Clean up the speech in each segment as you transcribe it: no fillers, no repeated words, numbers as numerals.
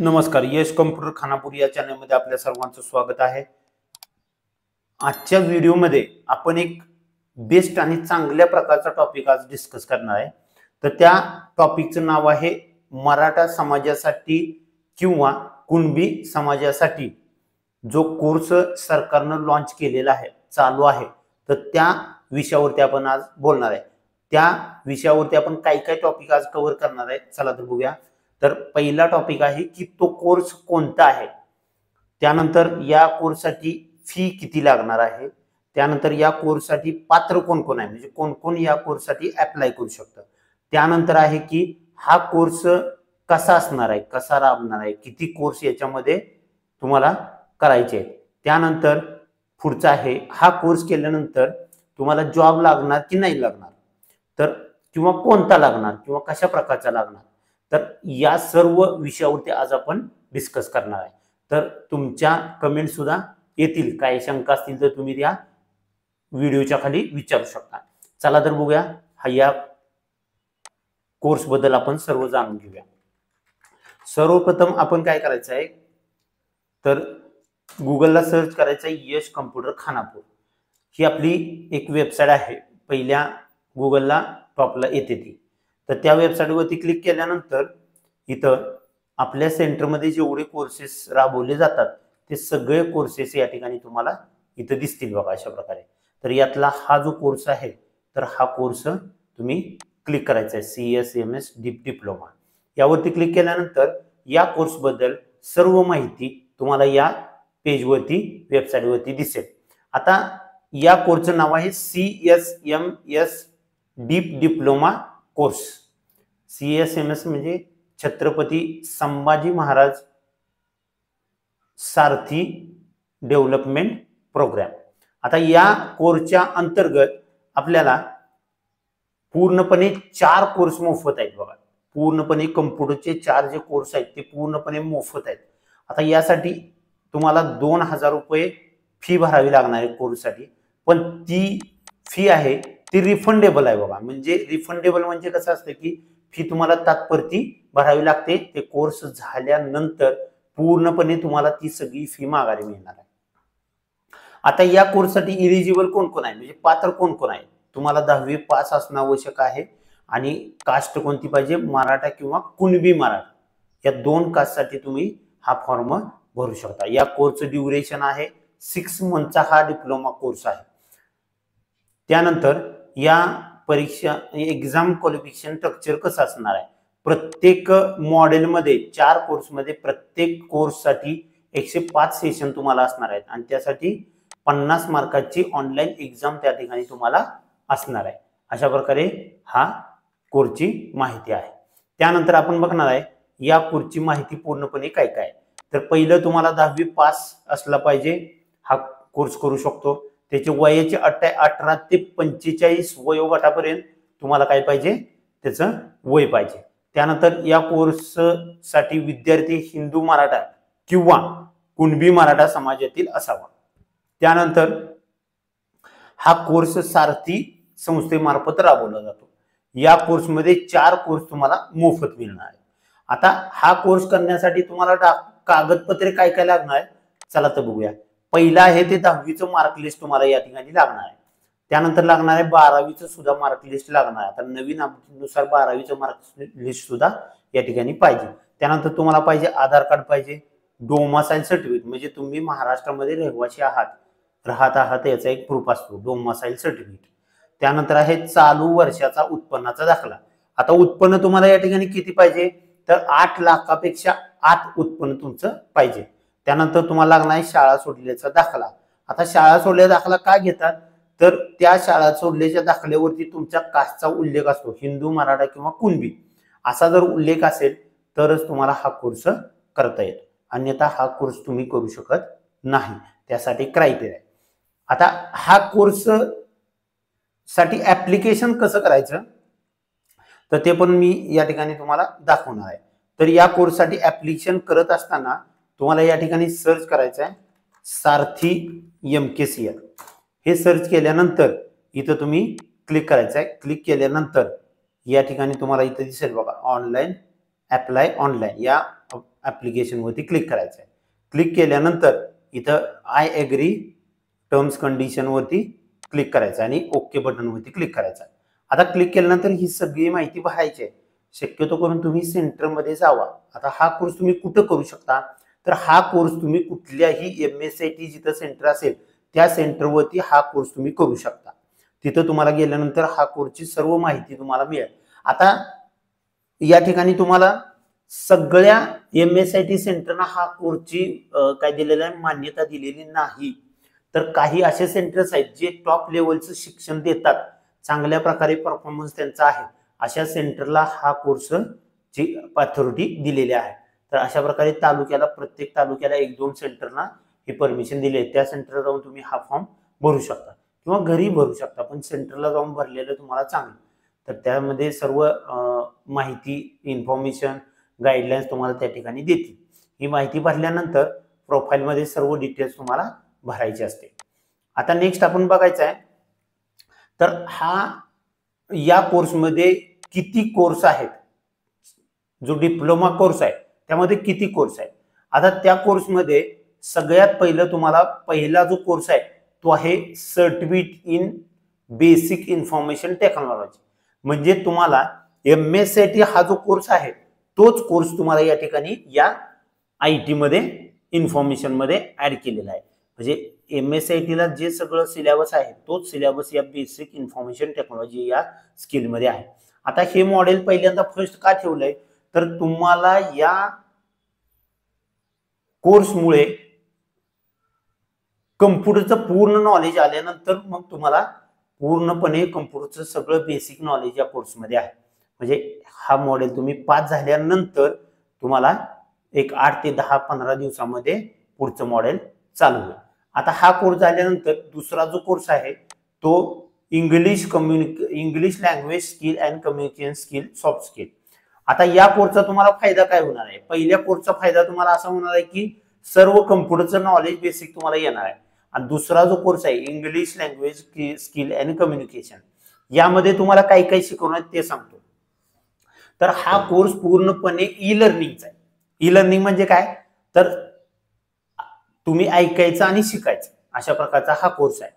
नमस्कार, यश कम्प्युटर खानापूर या चॅनलमध्ये आपल्या सर्वांचं स्वागत आहे। आजच्या व्हिडिओमध्ये आपण एक बेस्ट आणि चांगल्या प्रकारचा टॉपिक आज डिस्कस करणार आहे। तर त्या टॉपिकचं नाव आहे मराठा समाजासाठी किंवा कुणबी समाजासाठी जो कोर्स सरकारने लॉन्च केलेला आहे, चालू आहे, तर त्या विषयावरती आपण आज बोलणार आहे। त्या विषयावरती आपण काय काय टॉपिक आज कव्हर करणार आहे, चला तर बघूया। तर पहिला टॉपिक आहे की तो कोर्स कोणता आहे, त्यानंतर या कोर्ससाठी फी किती लागणार आहे, त्यानंतर या कोर्ससाठी पात्र कोण कोण आहे, म्हणजे कोण कोण या कोर्ससाठी अप्लाय करू शकतं, त्यानंतर आहे की हा कोर्स कसा असणार आहे, कसा राबणार आहे, किती कोर्स याच्यामध्ये तुम्हाला करायचे आहेत, त्यानंतर पुढचा आहे हा कोर्स केल्यानंतर तुम्हाला जॉब लागणार की नाही लागणार, तर किंवा कोणता लागणार किंवा कशा प्रकारचा लागणार, तर या सर्व विषयावरती आज आपण डिस्कस करणार आहे। तर तुमच्या कमेंट सुद्धा येतील, काही शंका असतील तर तुम्ही या व्हिडिओच्या खाली विचारू शकता। चला तर बघूया या कोर्स बद्दल आपण सर्व जाणून घेऊया। सर्वप्रथम आपण काय करायचं आहे, तर गुगलला सर्च करायचं आहे यश कम्प्युटर खानापूर, ही आपली एक वेबसाईट आहे, पहिल्या गुगलला टॉपला येते ती। तर त्या वेबसाईटवरती क्लिक केल्यानंतर इथं आपल्या सेंटरमध्ये जेवढे कोर्सेस राबवले जातात ते सगळे कोर्सेस या ठिकाणी तुम्हाला इथं दिसतील बघा अशा प्रकारे। तर यातला हा जो कोर्स आहे, तर हा कोर्स तुम्ही क्लिक करायचा आहे, CSMS डीप डिप्लोमा, यावरती क्लिक केल्यानंतर या कोर्स बद्दल सर्व माहिती तुम्हाला या पेजवरती वेबसाईटवरती दिसेल। आता या कोर्सचं नाव आहे CSMS deep diploma course. CSMS म्हणजे छत्रपती संभाजी महाराज सारथी डेव्हलपमेंट प्रोग्राम। आता या कोर्सच्या अंतर्गत आपल्याला पूर्णपणे 4 कोर्स मोफत आहेत बघा, पूर्णपणे कम्प्युटरचे 4 जे कोर्स आहेत ते पूर्णपणे मोफत आहेत। आता यासाठी तुम्हाला 2000 रुपये फी भरावी लागणार आहे कोर्ससाठी, पण ती फी आहे ती रिफंडेबल आहे बघा। म्हणजे रिफंडेबल म्हणजे कसं असतं की फी तुम्हाला तात्पुरती भरावी लागते, ते कोर्स झाल्यानंतर पूर्णपणे तुम्हाला ती सगळी फी माघारी मिळणार आहे। आता या कोर्ससाठी इलिजिबल कोण कोण आहे, म्हणजे पात्र कोण कोण आहे, तुम्हाला 10वी पास असणं आवश्यक आहे आणि कास्ट कोणती पाहिजे, मराठा किंवा कुणबी मराठा, या 2 कास्टसाठी तुम्ही हा फॉर्म भरू शकता। या कोर्सचं ड्युरेशन आहे 6 मंथचा हा डिप्लोमा कोर्स आहे। त्यानंतर या परीक्षा एक्झाम क्वालिफिकेशन स्ट्रक्चर कसं असणार आहे, प्रत्येक मॉडेलमध्ये 4 कोर्समध्ये प्रत्येक कोर्ससाठी 105 सेशन तुम्हाला असणार आहेत आणि त्यासाठी 50 मार्काची ऑनलाईन एक्झाम त्या ठिकाणी तुम्हाला असणार आहे। अशा प्रकारे हा कोर्सची माहिती आहे। त्यानंतर आपण बघणार आहे या कोर्सची माहिती पूर्णपणे काय काय, तर पहिलं तुम्हाला 10वी पास असला पाहिजे, हा कोर्स करू शकतो। त्याचे वयाचे 18 ते 45 वयोगटापर्यंत तुम्हाला काय पाहिजे, त्याचं वय पाहिजे। त्यानंतर या कोर्ससाठी विद्यार्थी हिंदू मराठा किंवा कुणबी मराठा समाजातील असावा। त्यानंतर हा कोर्स सारथी संस्थेमार्फत राबवला जातो। या कोर्समध्ये 4 कोर्स तुम्हाला मोफत मिळणार आहे। आता हा कोर्स करण्यासाठी तुम्हाला कागदपत्रे काय काय लागणार आहे, चला तर बघूया। पहिला आहे ते 10वीचं मार्क लिस्ट तुम्हाला या ठिकाणी लागणार आहे, त्यानंतर लागणार आहे 12वीचं सुद्धा मार्क लिस्ट लागणार आहे। आता नवीन अपडेटनुसार 12वीचं मार्क लिस्ट सुद्धा या ठिकाणी पाहिजे। त्यानंतर तुम्हाला पाहिजे आधार कार्ड पाहिजे, डोमासाईल सर्टिफिकेट म्हणजे तुम्ही महाराष्ट्रामध्ये रहिवासी राहत आहात याचा एक प्रूफ असतो, डोमासाईल सर्टिफिकेट। त्यानंतर आहे चालू वर्षाचा उत्पन्नाचा दाखला। आता उत्पन्न तुम्हाला या ठिकाणी किती पाहिजे, तर 8 लाखापेक्षा आत उत्पन्न तुमचं पाहिजे। त्यानंतर तुम्हाला लागणार आहे शाळा सोडल्याचा दाखला। आता शाळा सोडल्याचा दाखला का घेतात, तर त्या शाळा सोडल्याच्या दाखल्यावरती तुमच्या कास्टचा उल्लेख असतो, हिंदू मराठा किंवा कुणबी असा जर उल्लेख असेल तरच तुम्हाला हा कोर्स करता येतो, अन्यथा हा कोर्स तुम्ही करू शकत नाही, त्यासाठी क्रायटेरिया आहे। आता हा कोर्स साठी ऍप्लिकेशन कसं करायचं, तर ते पण मी या ठिकाणी तुम्हाला दाखवणार आहे। तर या कोर्ससाठी ऍप्लिकेशन करत असताना तुम्हाला या ठिकाणी सर्च करायचं आहे सारथी MKCL, हे सर्च केल्यानंतर इथं तुम्ही क्लिक करायचं आहे। क्लिक केल्यानंतर या ठिकाणी तुम्हाला इथं दिसेल बघा ऑनलाईन अप्लाय ऑनलाईन, या ॲप्लिकेशनवरती क्लिक करायचं आहे. क्लिक केल्यानंतर इथं आय ॲग्री टर्म्स कंडिशनवरती क्लिक करायचं आणि ओके बटनवरती क्लिक करायचं. आता क्लिक केल्यानंतर ही सगळी माहिती भरायची आहे. शक्यतो करून तुम्ही सेंटरमध्ये जावा. आता हा कोर्स तुम्ही कुठं करू शकता, तर हा कोर्स तुम्ही कुठल्याही MSIT जिथं सेंटर असेल त्या सेंटरवरती हा कोर्स तुम्ही करू शकता. तिथं तुम्हाला गेल्यानंतर हा कोर्सची सर्व माहिती तुम्हाला मिळेल. आता या ठिकाणी तुम्हाला सगळ्या MSIT सेंटरना हा कोर्सची काय दिलेलं आहे, मान्यता दिलेली नाही. तर काही असे सेंटर्स आहेत जे टॉप लेवलचं शिक्षण देतात, चांगल्या प्रकारे परफॉर्मन्स त्यांचा आहे, अशा सेंटरला हा कोर्सची अथॉरिटी दिलेली आहे. तर अशा प्रकारे प्रत्येक तालुक्याला 1-2 सेंटरना ही परमिशन दिली आहे. त्या सेंटरला जाऊन तुम्ही हा फॉर्म भरू शकता किंवा घरी भरू शकता, पण सेंटरला जाऊन भरलेलं तुम्हाला चांगलं. तर त्यामध्ये सर्व माहिती, इन्फॉर्मेशन, गाईडलाईन्स तुम्हाला त्या ठिकाणी देतील. ही माहिती भरल्यानंतर प्रोफाईलमध्ये सर्व डिटेल्स तुम्हाला भरायचे असते. आता नेक्स्ट आपण बघायचं आहे, तर या कोर्समध्ये किती कोर्स आहेत. जो डिप्लोमा कोर्स आहे त्यामध्ये किती कोर्स आहेत. आता त्या कोर्समध्ये सगळ्यात पहिलं तुम्हाला पहिला जो कोर्स आहे तो आहे certificate in basic information technology. म्हणजे तुम्हाला MSIT हा जो कोर्स आहे तोच कोर्स तुम्हाला या ठिकाणी या IT मध्ये इन्फॉर्मेशन मध्ये ऍड केलेला आहे. म्हणजे MSIT ला जे सगळं सिलेबस आहे तोच सिलेबस या बेसिक इन्फॉर्मेशन टेक्नॉलॉजी या स्किल मध्ये आहे. आता हे मॉडेल पहिल्यांदा फर्स्ट का ठेवलंय, तर तुम्हाला या कोर्समुळे कम्प्युटरचं पूर्ण नॉलेज आल्यानंतर मग तुम्हाला पूर्णपणे कम्प्युटरचं सगळं बेसिक नॉलेज या कोर्समध्ये आहे. म्हणजे हा मॉडेल तुम्ही पास झाल्यानंतर तुम्हाला एक 8 ते 10-15 दिवसामध्ये पुढचं मॉडेल चालू होईल. आता हा कोर्स झाल्यानंतर दुसरा जो कोर्स आहे तो English language skill and communication skill soft skill. आता या कोर्सचा तुम्हाला फायदा काय होणार आहे. पहिल्या कोर्सचा फायदा तुम्हाला असा होणार आहे की सर्व कम्प्युटरचं नॉलेज बेसिक तुम्हाला येणार आहे. आणि दुसरा जो कोर्स आहे English language skill and communication, यामध्ये तुम्हाला काय काय शिकवणार ते सांगतो. तर हा कोर्स पूर्णपणे ई लर्निंगचा आहे. ई लर्निंग म्हणजे काय, तर तुम्ही ऐकायचं आणि शिकायचं अशा प्रकारचा हा कोर्स आहे.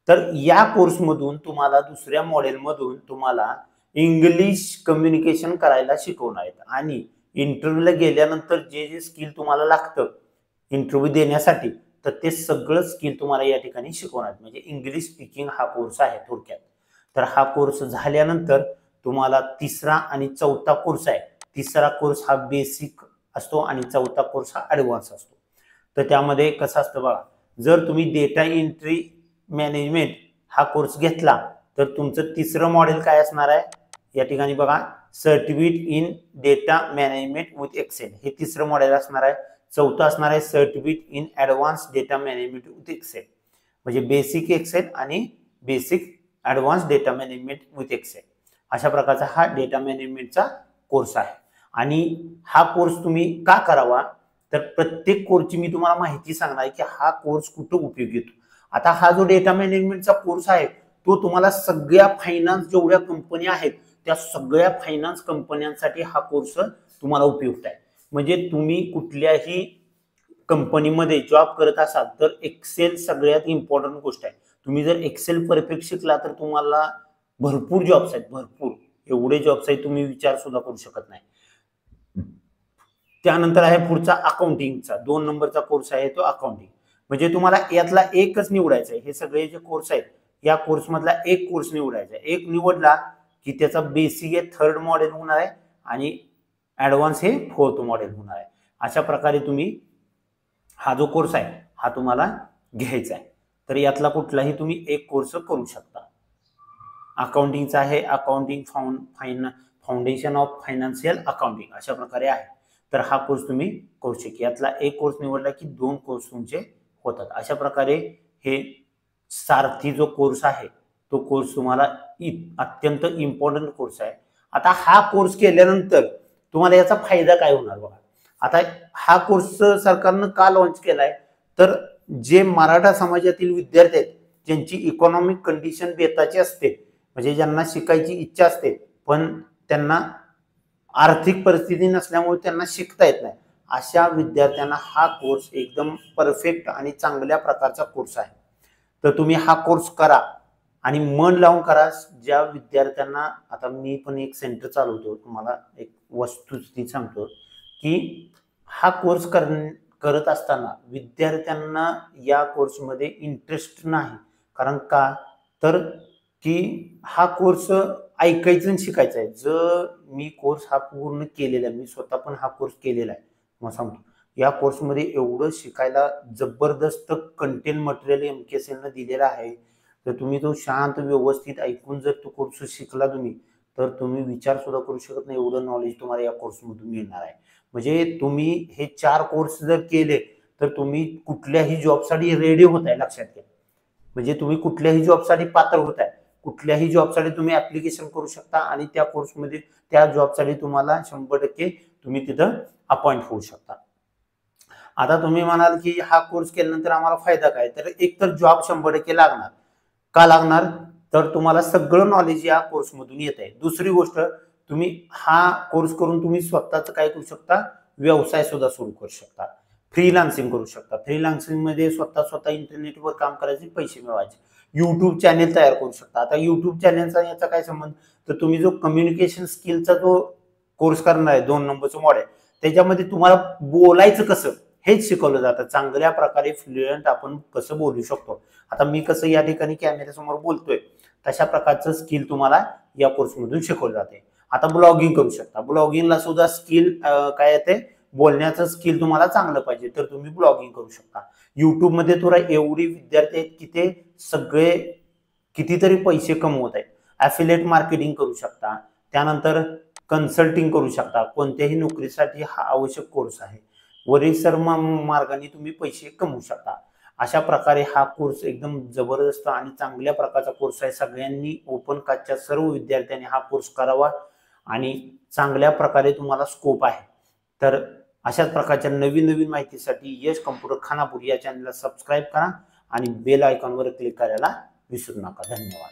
तर या कोर्समधून तुम्हाला दुसऱ्या मॉडेलमधून तुम्हाला इंग्लिश कम्युनिकेशन करायला शिकवणार आहेत आणि इंटरव्ह्यूला गेल्यानंतर जे जे स्किल तुम्हाला लागतं इंटरव्ह्यू देण्यासाठी, तर ते सगळं स्किल तुम्हाला या ठिकाणी शिकवणार. म्हणजे इंग्लिश स्पीकिंग हा कोर्स आहे थोडक्यात. तर हा कोर्स झाल्यानंतर तुम्हाला तिसरा आणि चौथा कोर्स आहे. तिसरा कोर्स हा बेसिक असतो आणि चौथा कोर्स हा ॲडव्हान्स असतो. तर त्यामध्ये कसं असतं बघा, जर तुम्ही डेटा एंट्री मॅनेजमेंट हा कोर्स घेतला तर तुमचं तिसरं मॉडेल काय असणार आहे, या ठिकाणी बघा certificate in data management with Excel हे तिसरं मॉडेल असणार आहे. चौथं असणार आहे certificate in advance data management with Excel, म्हणजे बेसिक एक्सेल आणि basic advance data management with Excel अशा प्रकारचा हा डेटा मॅनेजमेंटचा कोर्स आहे. आणि हा कोर्स तुम्ही का करावा, तर प्रत्येक कोर्सची मी तुम्हाला माहिती सांगणार की हा कोर्स कुठं उपयोगी येतो. आता हा जो डेटा मॅनेजमेंटचा कोर्स आहे तो तुम्हाला सगळ्या फायनान्स जेवढ्या कंपन्या आहेत त्या सगळ्या फायनान्स कंपन्यांसाठी हा कोर्स तुम्हाला उपयुक्त आहे. म्हणजे तुम्ही कुठल्याही कंपनीमध्ये जॉब करत असाल तर एक्सेल सगळ्यात इम्पॉर्टंट गोष्ट आहे. तुम्ही जर एक्सेल परफेक्ट शिकला तर तुम्हाला भरपूर जॉब्स आहेत, भरपूर एवढे जॉब्स आहेत तुम्ही विचार सुद्धा करू शकत नाही. त्यानंतर आहे पुढचा अकाउंटिंगचा 2 नंबरचा कोर्स आहे तो अकाउंटिंग. म्हणजे तुम्हाला यातला एकच निवडायचा आहे. हे सगळे जे कोर्स आहेत या कोर्स मधला एक कोर्स निवडायचा आहे. एक निवडला की त्याचा बेसिक हे 3rd मॉडेल होणार आहे आणि ॲडव्हान्स हे 4th मॉडेल होणार आहे. अशा प्रकारे तुम्ही हा जो कोर्स आहे हा तुम्हाला घ्यायचा आहे. तर यातला कुठलाही तुम्ही एक कोर्स करू शकता. अकाउंटिंगचा आहे accounting foundation of financial accounting अशा प्रकारे आहे. तर हा कोर्स तुम्ही करू शकता. यातला एक कोर्स निवडला की 2 कोर्स तुमचे होतात. अशा प्रकारे हे सारथी जो कोर्स आहे तो कोर्स तुम्हाला अत्यंत इम्पॉर्टंट कोर्स आहे. आता हा कोर्स केल्यानंतर तुम्हाला याचा फायदा काय होणार बघा. आता हा कोर्स सरकारनं का लॉन्च केलाय, तर जे मराठा समाजातील विद्यार्थी आहेत ज्यांची इकॉनॉमिक कंडिशन बेताची असते, म्हणजे ज्यांना शिकायची इच्छा असते पण त्यांना आर्थिक परिस्थिती नसल्यामुळे त्यांना शिकता येत नाही, अशा विद्यार्थ्यांना हा कोर्स एकदम परफेक्ट आणि चांगल्या प्रकारचा कोर्स आहे. तर तुम्ही हा कोर्स करा आणि मन लावून करा. ज्या विद्यार्थ्यांना, आता मी पण एक सेंटर चालवतो, तुम्हाला एक वस्तुस्थिती सांगतो की हा कोर्स करत असताना विद्यार्थ्यांना या कोर्समध्ये इंटरेस्ट नाही. कारण का, तर की हा कोर्स ऐकायचं आणि शिकायचा आहे. जर मी कोर्स हा पूर्ण केलेला आहे, मी स्वतः पण हा कोर्स केलेला आहे, मग सांगतो या कोर्समध्ये एवढं शिकायला जबरदस्त कंटेंट मटेरियल MKSN दिलेलं आहे. तर तुम्ही तो शांत व्यवस्थित ऐकून जर तो कोर्स शिकला तुम्ही, तर तुम्ही विचार सुद्धा करू शकत नाही एवढं नॉलेज तुम्हाला या कोर्समधून मिळणार आहे. म्हणजे तुम्ही हे 4 कोर्स जर केले तर तुम्ही कुठल्याही जॉबसाठी रेडी होताय, लक्षात घ्या. म्हणजे तुम्ही कुठल्याही जॉबसाठी पात्र होताय, कुठल्याही जॉबसाठी तुम्ही ऍप्लिकेशन करू शकता आणि त्या कोर्समध्ये त्या जॉबसाठी तुम्हाला 100% तुम्ही तिथं अपॉइंट होऊ शकता. आता तुम्ही म्हणाल की हा कोर्स केल्यानंतर आम्हाला फायदा काय, तर एक तर जॉब 100% लागणार. का लागणार, तर तुम्हाला सगळं नॉलेज या कोर्समधून येत आहे. दुसरी गोष्ट, तुम्ही हा कोर्स करून तुम्ही स्वतःच काय करू शकता, व्यवसाय सुद्धा सुरू करू शकता, फ्रीलान्सिंग करू शकता. फ्रीलान्सिंग मध्ये स्वतः इंटरनेटवर काम करायचे, पैसे मिळवायचे. युट्यूब चॅनेल तयार करू शकता. आता युट्यूब चॅनेलचा याचा काय संबंध, तर तुम्ही जो कम्युनिकेशन स्किलचा जो कोर्स करणार आहे 2 नंबरचं मॉडेल, त्याच्यामध्ये तुम्हाला बोलायचं कसं हेच शिकवलं जातं. चांगल्या प्रकारे फ्लुएंट आपण कसं बोलू शकतो. आता मी कसं या ठिकाणी कॅमेऱ्यासमोर बोलतोय, तशा प्रकारचं स्किल तुम्हाला या कोर्समधून शिकवलं जाते. आता ब्लॉगिंग करू शकता. ब्लॉगिंगला सुद्धा स्किल काय येते, बोलण्याचं स्किल तुम्हाला चांगलं पाहिजे तर तुम्ही ब्लॉगिंग करू शकता. युट्यूबमध्ये तुला एवढी विद्यार्थी आहेत की ते सगळे कितीतरी पैसे कमवत आहेत. ॲफिलिएट मार्केटिंग करू शकता. त्यानंतर कन्सल्टिंग करू शकता. कोणत्याही नोकरीसाठी हा आवश्यक कोर्स आहे. वरील सर्व मार्गाने तुम्ही पैसे कमवू शकता. अशा प्रकारे हा कोर्स एकदम जबरदस्त आणि चांगल्या प्रकारचा कोर्स आहे. सगळ्यांनी ओपन कास्टच्या सर्व विद्यार्थ्यांनी हा कोर्स करावा आणि चांगल्या प्रकारे तुम्हाला स्कोप आहे. तर अशाच प्रकारच्या नवीन माहितीसाठी यश कम्प्युटर खानापूर या चॅनलला सबस्क्राईब करा आणि बेल आयकॉनवर क्लिक करायला विसरू नका. धन्यवाद.